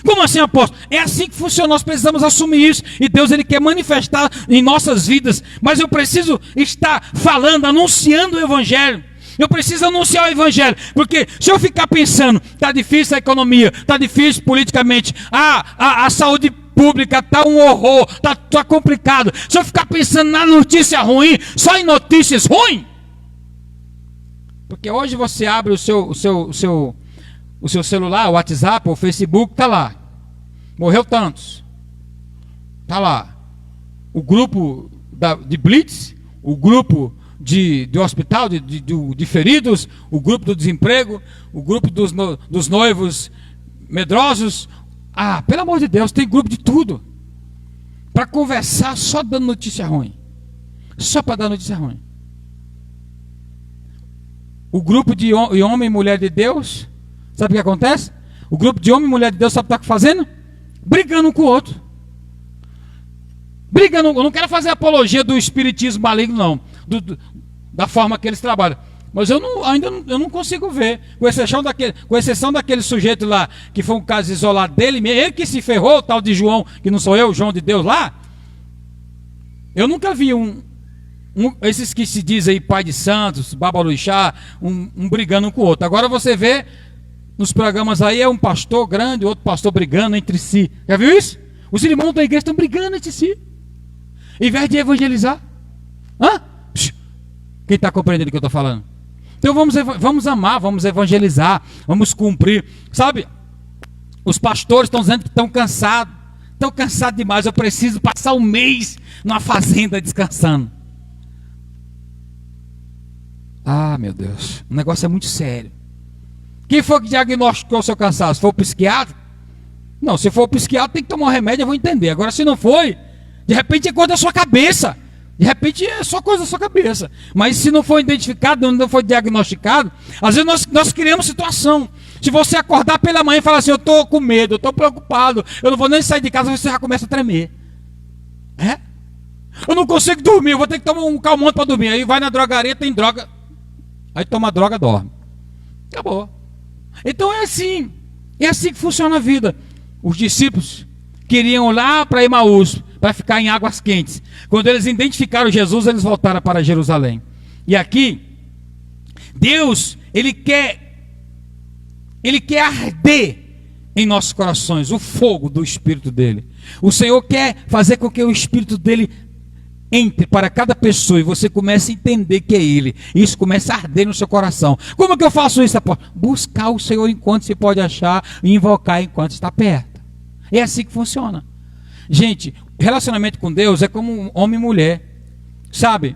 Como assim, apóstolo? É assim que funciona, nós precisamos assumir isso. E Deus, Ele quer manifestar em nossas vidas. Mas eu preciso estar falando, anunciando o Evangelho. Eu preciso anunciar o Evangelho. Porque se eu ficar pensando, está difícil a economia, está difícil politicamente, a saúde pública está um horror, está complicado. Se eu ficar pensando na notícia ruim, só em notícias ruins. Porque hoje você abre o seu celular, o WhatsApp, o Facebook, está lá. Morreu tantos. Está lá. O grupo de Blitz, o grupo de hospital, de feridos, o grupo do desemprego, o grupo dos noivos medrosos. Pelo amor de Deus, tem grupo de tudo. Para conversar só dando notícia ruim. Só para dar notícia ruim. O grupo de homem e mulher de Deus, sabe o que acontece? O grupo de homem e mulher de Deus, sabe o que está fazendo? Brigando um com o outro. Brigando. Eu não quero fazer apologia do espiritismo maligno, não. Da forma que eles trabalham. Mas eu não consigo ver. Com exceção daquele sujeito lá, que foi um caso isolado dele, ele que se ferrou, o tal de João, que não sou eu, João de Deus lá. Eu nunca vi esses que se dizem aí pai de santos, babaluixá, um brigando um com o outro. Agora você vê nos programas aí, é um pastor grande, outro pastor brigando entre si. Já viu isso? Os irmãos da igreja estão brigando entre si, em vez de evangelizar. Hã? Quem está compreendendo o que eu estou falando? Então vamos amar, vamos evangelizar, vamos cumprir. Sabe, os pastores estão dizendo que estão cansados demais. Eu preciso passar um mês numa fazenda descansando. Ah, meu Deus, o negócio é muito sério. Quem foi que diagnosticou o seu cansaço? Foi o psiquiatra? Não, se for o psiquiatra tem que tomar um remédio, eu vou entender. Agora se não foi, de repente é coisa da sua cabeça. De repente é só coisa da sua cabeça. Mas se não for identificado, não for diagnosticado, às vezes nós criamos situação. Se você acordar pela manhã e falar assim, eu estou com medo, eu estou preocupado, eu não vou nem sair de casa, você já começa a tremer. É? Eu não consigo dormir, eu vou ter que tomar um calmante para dormir. Aí vai na drogaria, tem droga. Aí toma droga, dorme. Acabou. Então é assim que funciona a vida. Os discípulos queriam lá para Emaús, para ficar em águas quentes. Quando eles identificaram Jesus, eles voltaram para Jerusalém. E aqui, Deus, Ele quer arder em nossos corações o fogo do Espírito dele. O Senhor quer fazer com que o Espírito dele entre para cada pessoa e você comece a entender que é Ele. Isso começa a arder no seu coração. Como que eu faço isso, apóstolo? Buscar o Senhor enquanto se pode achar e invocar enquanto está perto. É assim que funciona. Gente, relacionamento com Deus é como um homem e mulher. Sabe?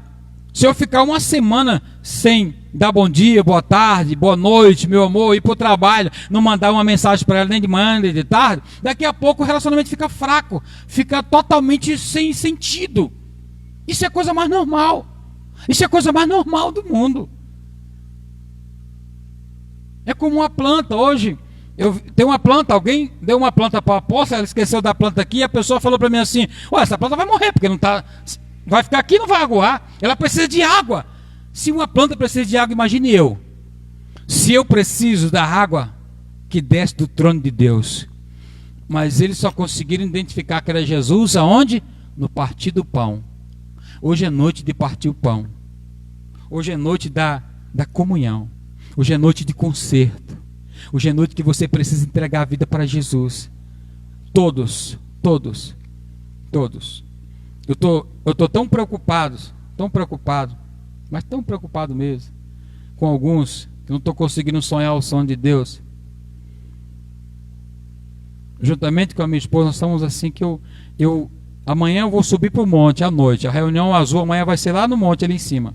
Se eu ficar uma semana sem dar bom dia, boa tarde, boa noite, meu amor, ir para o trabalho, não mandar uma mensagem para ela nem de manhã nem de tarde, daqui a pouco o relacionamento fica fraco, fica totalmente sem sentido. Isso é a coisa mais normal. Isso é a coisa mais normal do mundo. É como uma planta. Hoje, tem uma planta, alguém deu uma planta para a apóstola, ela esqueceu da planta aqui, e a pessoa falou para mim assim, essa planta vai morrer, porque não está, vai ficar aqui e não vai aguar. Ela precisa de água. Se uma planta precisa de água, imagine eu. Se eu preciso da água que desce do trono de Deus. Mas eles só conseguiram identificar que era Jesus aonde? No partir do pão. Hoje é noite de partir o pão. Hoje é noite da comunhão. Hoje é noite de conserto. Hoje é noite que você precisa entregar a vida para Jesus. Todos. Eu tô tão preocupado, mas tão preocupado mesmo, com alguns que não estou conseguindo sonhar o sonho de Deus. Juntamente com a minha esposa, nós estamos assim que amanhã eu vou subir para o monte à noite. A reunião azul amanhã vai ser lá no monte, ali em cima.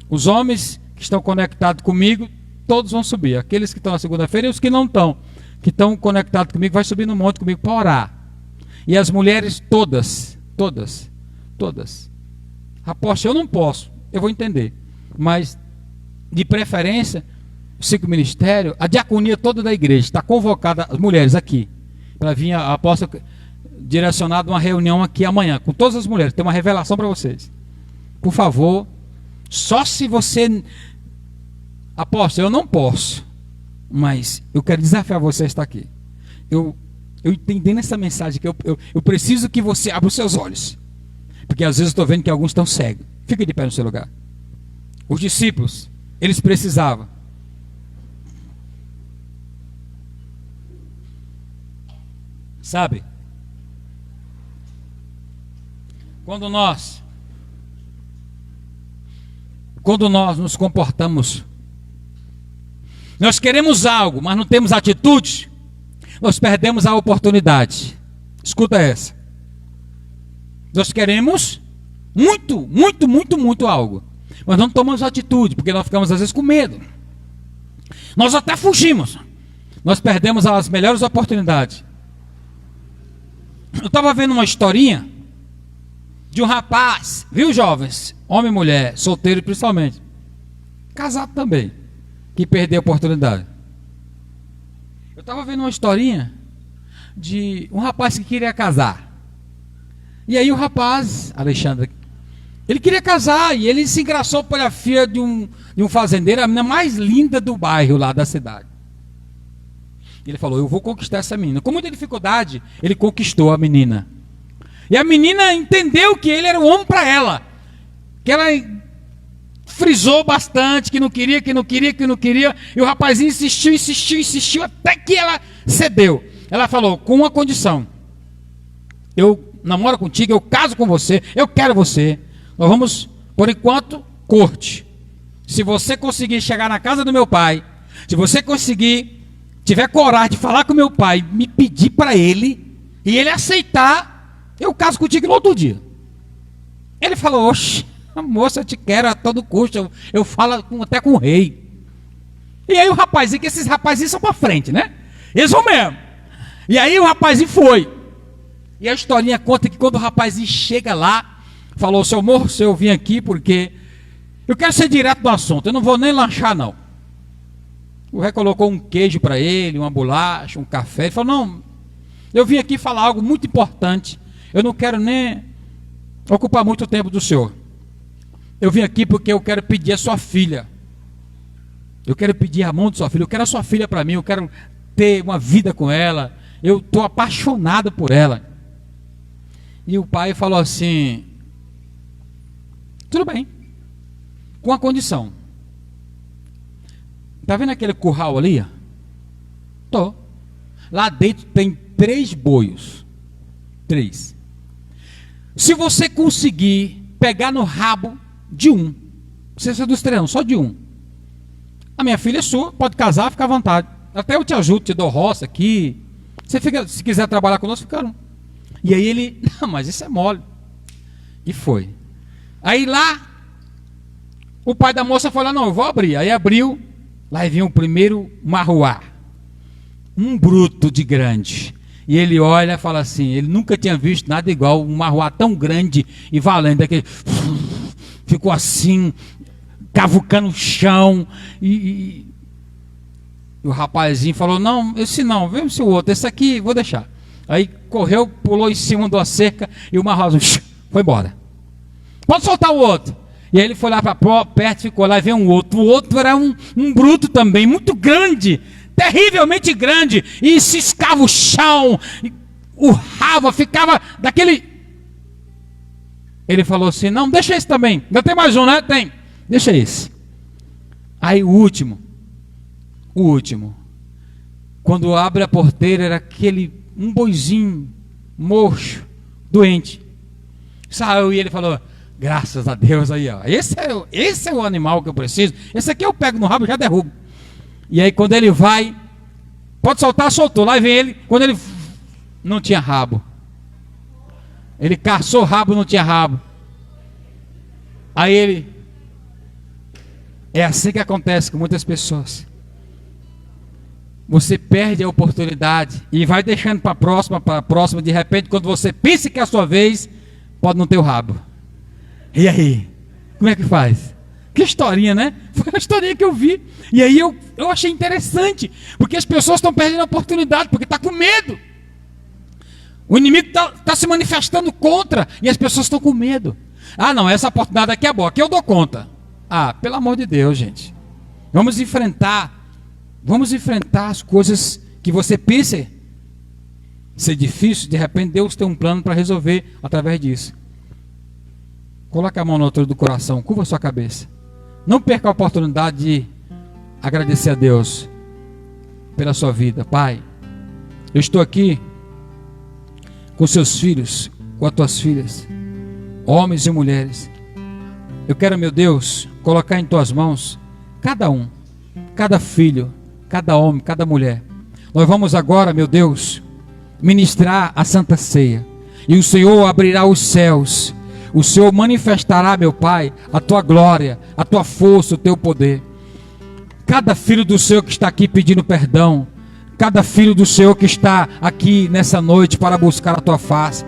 Os homens que estão conectados comigo, todos vão subir. Aqueles que estão na segunda-feira e os que não estão, que estão conectados comigo, vai subir no monte comigo para orar. E as mulheres todas. Apóstolo, eu não posso, eu vou entender. Mas, de preferência, o ciclo ministério, a diaconia toda da igreja, está convocada, as mulheres aqui, para vir a apóstolo direcionado a uma reunião aqui amanhã, com todas as mulheres. Tem uma revelação para vocês. Por favor, só se você... Apóstolo, eu não posso, mas eu quero desafiar você a estar aqui. Eu entendendo essa mensagem, que eu preciso que você abra os seus olhos. Porque às vezes eu estou vendo que alguns estão cegos. Fica de pé no seu lugar. Os discípulos, eles precisavam. Sabe? Quando nós nos comportamos, nós queremos algo, mas não temos atitude, nós perdemos a oportunidade. Escuta essa. Nós queremos muito algo, mas não tomamos atitude, porque nós ficamos às vezes com medo. Nós até fugimos. Nós perdemos as melhores oportunidades. Eu estava vendo uma historinha de um rapaz, viu, jovens? Homem e mulher, solteiro principalmente, casado também, que perdeu a oportunidade. Eu estava vendo uma historinha de um rapaz que queria casar. E aí o rapaz, Alexandre, ele queria casar e ele se engraçou pela filha de um fazendeiro, a menina mais linda do bairro lá da cidade. Ele falou, eu vou conquistar essa menina. Com muita dificuldade, ele conquistou a menina. E a menina entendeu que ele era o homem para ela. Que ela frisou bastante, que não queria. E o rapazinho insistiu, até que ela cedeu. Ela falou, com uma condição. Eu namoro contigo, eu caso com você, eu quero você. Nós vamos, por enquanto, corte. Se você conseguir chegar na casa do meu pai, se você conseguir, tiver coragem de falar com meu pai, me pedir para ele, e ele aceitar, eu caso contigo no outro dia. Ele falou, oxe, moça, eu te quero a todo custo, eu falo até com o rei. E aí o rapazinho, que esses rapazinhos são para frente, né? Eles vão mesmo. E aí o rapazinho foi. E a historinha conta que quando o rapazinho chega lá, falou, seu moço, eu vim aqui porque eu quero ser direto do assunto, eu não vou nem lanchar não. O rei colocou um queijo para ele, uma bolacha, um café. Ele falou, não, eu vim aqui falar algo muito importante, eu não quero nem ocupar muito tempo do senhor. Eu vim aqui porque eu quero pedir a sua filha. Eu quero pedir a mão de sua filha. Eu quero a sua filha para mim. Eu quero ter uma vida com ela. Eu estou apaixonado por ela. E o pai falou assim, tudo bem, com a condição. Está vendo aquele curral ali? Tô. Lá dentro tem 3 boios. 3. Se você conseguir pegar no rabo de um, não precisa dos 3 não, só de um. A minha filha é sua, pode casar, fica à vontade. Até eu te ajudo, te dou roça aqui. Você fica, se quiser trabalhar conosco, fica um. E aí ele, não, mas isso é mole. E foi. Aí lá, o pai da moça falou, não, eu vou abrir. Aí abriu, lá vinha o primeiro marruá. Um bruto de grande. E ele olha e fala assim, ele nunca tinha visto nada igual, um marruá tão grande e valendo, aquele... Ficou assim, cavucando o chão, e o rapazinho falou, não, esse não, vê se o outro, esse aqui, vou deixar. Aí correu, pulou em cima de uma cerca, e o marroso foi embora. Pode soltar o outro. E aí ele foi lá para perto, ficou lá, e veio um outro. O outro era um bruto também, muito grande, terrivelmente grande, e ciscava o chão, urrava, ficava daquele... Ele falou assim, não, deixa esse também. Ainda tem mais um, né? Tem. Deixa esse. Aí o último. Quando abre a porteira, era um boizinho murcho, doente. Saiu e ele falou, graças a Deus aí, ó. Esse é o animal que eu preciso. Esse aqui eu pego no rabo e já derrubo. E aí quando ele vai, pode soltar, soltou. Lá vem ele, quando ele não tinha rabo. Ele caçou o rabo, não tinha rabo. Aí ele... É assim que acontece com muitas pessoas. Você perde a oportunidade e vai deixando para a próxima. De repente, quando você pensa que é a sua vez, pode não ter o rabo. E aí? Como é que faz? Que historinha, né? Foi a historinha que eu vi. E aí eu achei interessante. Porque as pessoas estão perdendo a oportunidade, porque estão com medo. O inimigo está se manifestando contra e as pessoas estão com medo. Ah, não, essa oportunidade aqui é boa, aqui eu dou conta. Ah, pelo amor de Deus, gente. Vamos enfrentar as coisas que você pensa ser difícil. De repente Deus tem um plano para resolver através disso. Coloque a mão no altura do coração, curva a sua cabeça. Não perca a oportunidade de agradecer a Deus pela sua vida. Pai, eu estou aqui com seus filhos, com as tuas filhas, homens e mulheres. Eu quero, meu Deus, colocar em tuas mãos cada um, cada filho, cada homem, cada mulher. Nós vamos agora, meu Deus, ministrar a Santa Ceia. E o Senhor abrirá os céus. O Senhor manifestará, meu Pai, a tua glória, a tua força, o teu poder. Cada filho do Senhor que está aqui pedindo perdão, cada filho do Senhor que está aqui nessa noite para buscar a tua face,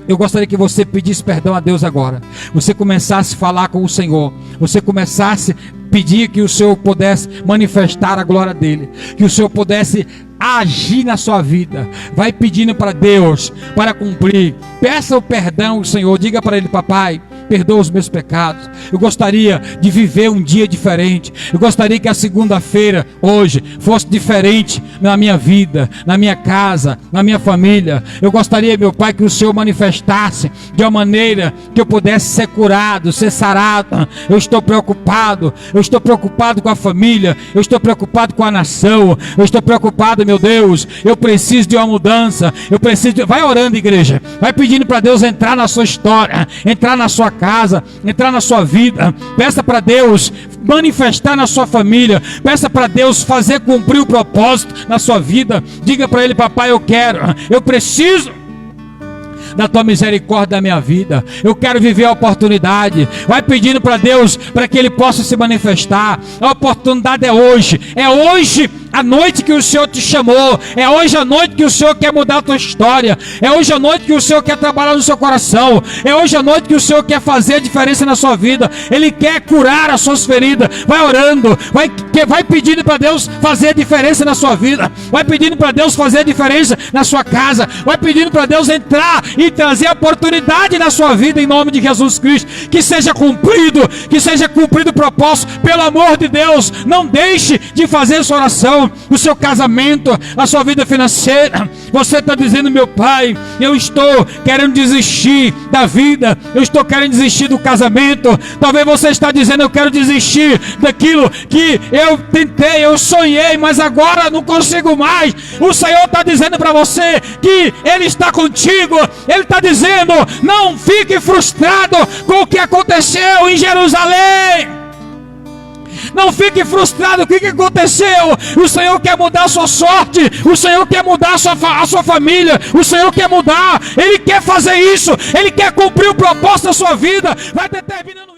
eu gostaria que você pedisse perdão a Deus agora. Você começasse a falar com o Senhor. Você começasse a pedir que o Senhor pudesse manifestar a glória dele. Que o Senhor pudesse agir na sua vida. Vai pedindo para Deus para cumprir. Peça o perdão ao Senhor. Diga para ele: papai, perdoa os meus pecados. Eu gostaria de viver um dia diferente. Eu gostaria que a segunda-feira, hoje, fosse diferente na minha vida, na minha casa, na minha família. Eu gostaria, meu Pai, que o Senhor manifestasse de uma maneira que eu pudesse ser curado, ser sarado. Eu estou preocupado com a família, eu estou preocupado com a nação, eu estou preocupado, meu Deus, eu preciso de uma mudança, vai orando, igreja, vai pedindo para Deus entrar na sua história, entrar na sua casa, entrar na sua vida. Peça para Deus manifestar na sua família, peça para Deus fazer cumprir o propósito na sua vida. Diga para Ele: papai, eu preciso da tua misericórdia da minha vida, eu quero viver a oportunidade. Vai pedindo para Deus para que Ele possa se manifestar. A oportunidade é hoje a noite que o Senhor te chamou, é hoje a noite que o Senhor quer mudar a tua história, é hoje a noite que o Senhor quer trabalhar no seu coração, é hoje a noite que o Senhor quer fazer a diferença na sua vida. Ele quer curar as suas feridas. Vai orando, vai pedindo para Deus fazer a diferença na sua vida, vai pedindo para Deus fazer a diferença na sua casa, vai pedindo para Deus entrar e trazer a oportunidade na sua vida, em nome de Jesus Cristo. Que seja cumprido o propósito, pelo amor de Deus. Não deixe de fazer essa oração. O seu casamento, a sua vida financeira, você está dizendo: meu pai, eu estou querendo desistir da vida, eu estou querendo desistir do casamento. Talvez você está dizendo: eu quero desistir daquilo que eu tentei, eu sonhei, mas agora não consigo mais. O Senhor está dizendo para você que Ele está contigo. Ele está dizendo: não fique frustrado com o que aconteceu em Jerusalém. Não fique frustrado. O que aconteceu? O Senhor quer mudar a sua sorte, o Senhor quer mudar a sua família, o Senhor quer mudar. Ele quer fazer isso, Ele quer cumprir o propósito da sua vida. Vai determinando